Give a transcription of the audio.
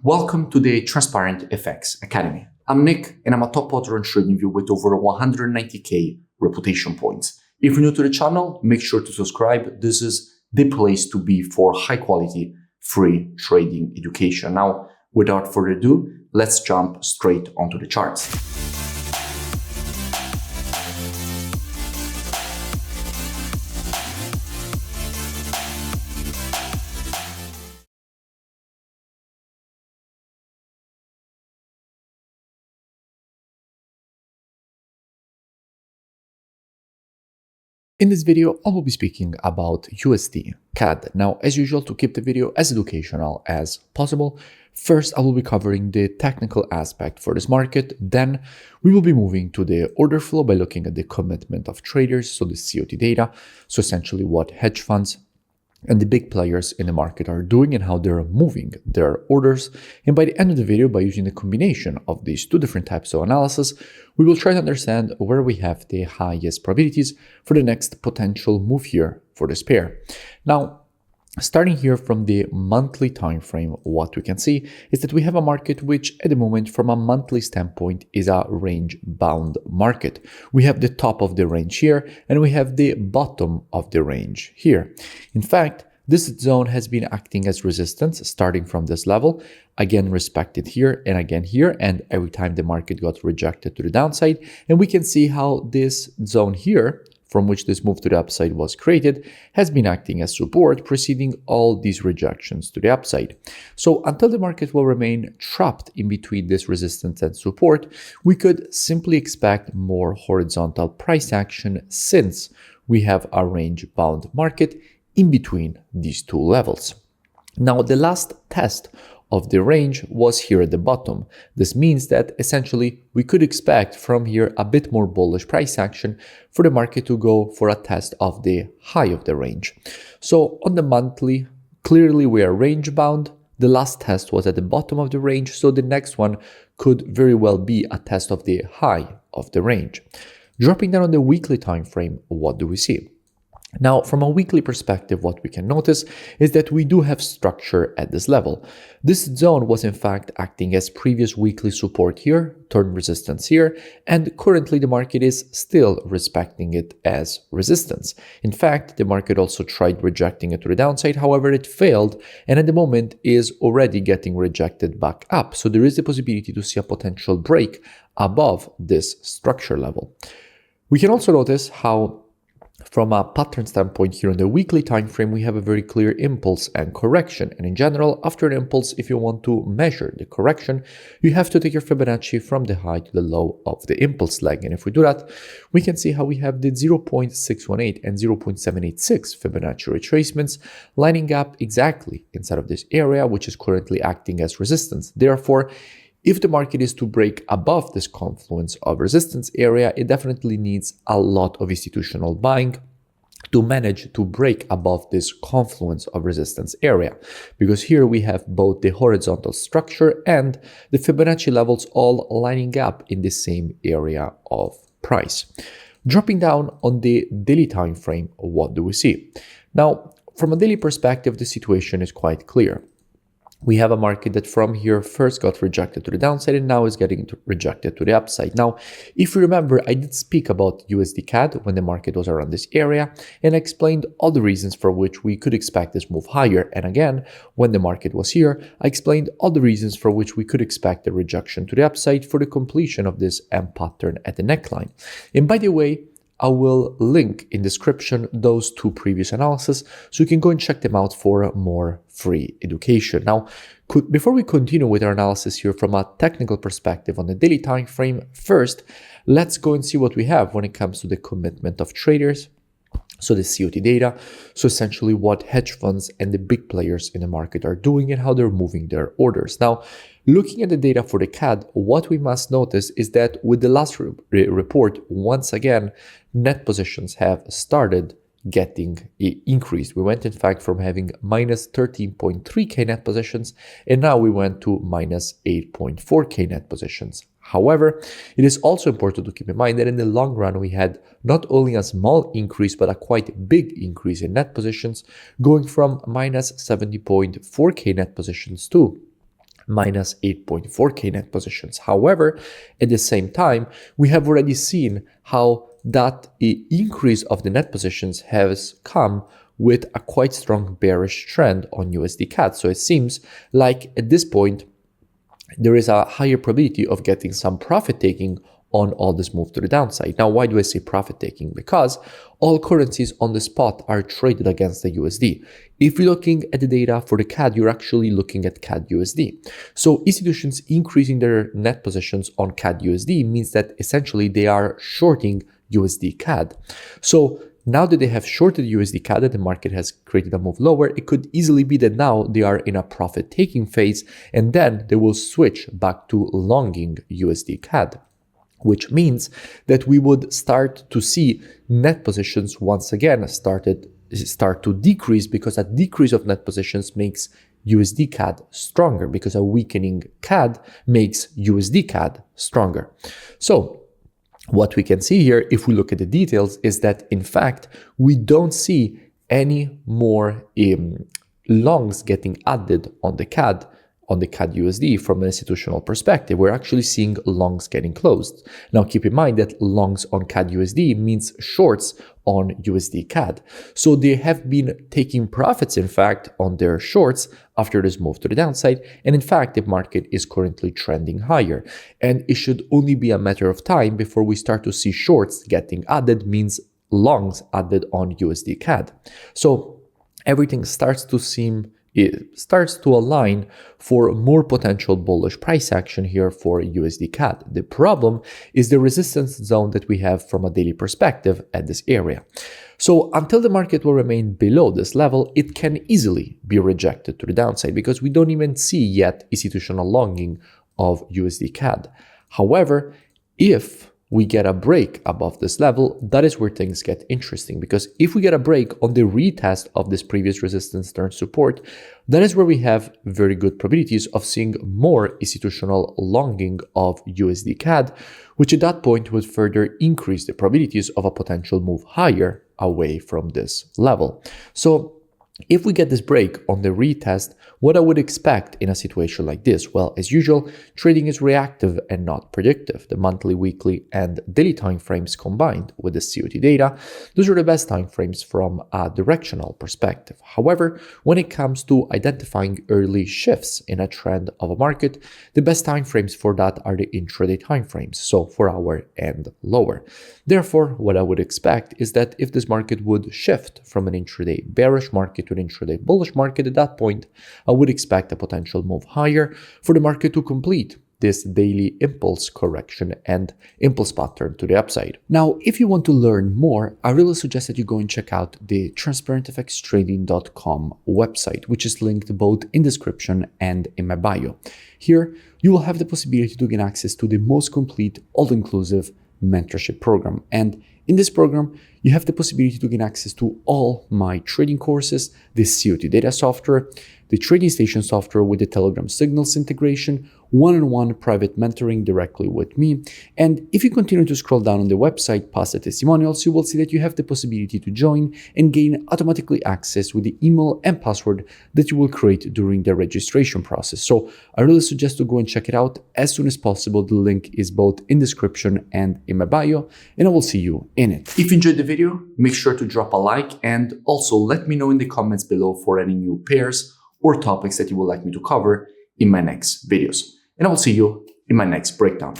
Welcome to the Transparent FX Academy. I'm Nick and I'm a top author on TradingView with over 190k reputation points. If you're new to the channel, make sure to subscribe. This is the place to be for high quality, free trading education. Now, without further ado, let's jump straight onto the charts. In this video, I will be speaking about USDCAD. Now, as usual, to keep the video as educational as possible, first I will be covering the technical aspect for this market. Then we will be moving to the order flow by looking at the commitment of traders, so the COT data, so essentially what hedge funds and the big players in the market are doing and how they're moving their orders. And by the end of the video, by using the combination of these two different types of analysis, we will try to understand where we have the highest probabilities for the next potential move here for this pair. Now, starting here from the monthly time frame, what we can see is that we have a market which at the moment from a monthly standpoint is a range bound market. We have the top of the range here and we have the bottom of the range here. In fact, this zone has been acting as resistance starting from this level, again respected here and again here, and every time the market got rejected to the downside. And we can see how this zone here, from which this move to the upside was created, has been acting as support, preceding all these rejections to the upside. So until the market will remain trapped in between this resistance and support, we could simply expect more horizontal price action since we have a range-bound market in between these two levels. Now, the last test of the range was here at the bottom. This means that essentially we could expect from here a bit more bullish price action for the market to go for a test of the high of the range. So on the monthly, clearly we are range bound. The last test was at the bottom of the range, so the next one could very well be a test of the high of the range. Dropping down on the weekly time frame, what do we see? Now, from a weekly perspective, what we can notice is that we do have structure at this level. This zone was in fact acting as previous weekly support here, turn resistance here, and currently the market is still respecting it as resistance. In fact, the market also tried rejecting it to the downside, however, it failed, and at the moment is already getting rejected back up. So there is the possibility to see a potential break above this structure level. We can also notice how from a pattern standpoint here on the weekly time frame, we have a very clear impulse and correction. And in general, after an impulse, if you want to measure the correction, you have to take your Fibonacci from the high to the low of the impulse leg. And if we do that, we can see how we have the 0.618 and 0.786 Fibonacci retracements lining up exactly inside of this area, which is currently acting as resistance. Therefore, if the market is to break above this confluence of resistance area, it definitely needs a lot of institutional buying to manage to break above this confluence of resistance area. Because here we have both the horizontal structure and the Fibonacci levels all lining up in the same area of price. Dropping down on the daily time frame, what do we see? Now, from a daily perspective, the situation is quite clear. We have a market that from here first got rejected to the downside and now is getting rejected to the upside. Now, if you remember, I did speak about USDCAD when the market was around this area, and I explained all the reasons for which we could expect this move higher. And again, when the market was here, I explained all the reasons for which we could expect a rejection to the upside for the completion of this M pattern at the neckline. And by the way, I will link in description those two previous analyses so you can go and check them out for more free education. Now, before we continue with our analysis here from a technical perspective on the daily time frame, first, let's go and see what we have when it comes to the commitment of traders. So the COT data, so essentially what hedge funds and the big players in the market are doing and how they're moving their orders. Now, looking at the data for the CAD, what we must notice is that with the last report, once again, net positions have started getting increased. We went in fact from having minus 13.3k net positions, and now we went to minus 8.4k net positions. However, it is also important to keep in mind that in the long run, we had not only a small increase, but a quite big increase in net positions, going from minus 70.4k net positions to minus 8.4k net positions. However, at the same time, we have already seen how that increase of the net positions has come with a quite strong bearish trend on USD-CAD. So it seems like at this point, there is a higher probability of getting some profit taking on all this move to the downside. Now, why do I say profit taking? Because all currencies on the spot are traded against the USD. If you're looking at the data for the CAD, you're actually looking at CAD USD. So institutions increasing their net positions on CAD USD means that essentially they are shorting USD CAD. So now that they have shorted USD CAD and the market has created a move lower, it could easily be that now they are in a profit taking phase and then they will switch back to longing USD CAD, which means that we would start to see net positions once again start to decrease, because a decrease of net positions makes USD CAD stronger, because a weakening CAD makes USD CAD stronger. So what we can see here, if we look at the details, is that in fact, we don't see any more longs getting added on the CAD USD from an institutional perspective. We're actually seeing longs getting closed. Now keep in mind that longs on CAD USD means shorts on USD CAD. So they have been taking profits, in fact, on their shorts after this move to the downside. And in fact, the market is currently trending higher. And it should only be a matter of time before we start to see shorts getting added, means longs added on USD CAD. So everything starts to align for more potential bullish price action here for USD CAD. The problem is the resistance zone that we have from a daily perspective at this area. So until the market will remain below this level, it can easily be rejected to the downside, because we don't even see yet institutional longing of USD CAD. However, if we get a break above this level, that is where things get interesting, because if we get a break on the retest of this previous resistance turn support, that is where we have very good probabilities of seeing more institutional longing of USD CAD, which at that point would further increase the probabilities of a potential move higher away from this level. So if we get this break on the retest, what I would expect in a situation like this? Well, as usual, trading is reactive and not predictive. The monthly, weekly, and daily timeframes combined with the COT data, those are the best timeframes from a directional perspective. However, when it comes to identifying early shifts in a trend of a market, the best timeframes for that are the intraday timeframes, so 4 hour and lower. Therefore, what I would expect is that if this market would shift from an intraday bearish market to an intraday bullish market, at that point, I would expect a potential move higher for the market to complete this daily impulse correction and impulse pattern to the upside. Now, if you want to learn more, I really suggest that you go and check out the transparentfxtrading.com website, which is linked both in description and in my bio. Here, you will have the possibility to gain access to the most complete, all-inclusive mentorship program. And in this program, you have the possibility to gain access to all my trading courses, the COT data software, the trading station software with the Telegram signals integration, one-on-one private mentoring directly with me. And if you continue to scroll down on the website past the testimonials, you will see that you have the possibility to join and gain automatically access with the email and password that you will create during the registration process. So I really suggest to go and check it out as soon as possible. The link is both in description and in my bio, and I will see you in it. If you enjoyed the video, make sure to drop a like, and also let me know in the comments below for any new pairs or topics that you would like me to cover in my next videos. And I will see you in my next breakdown.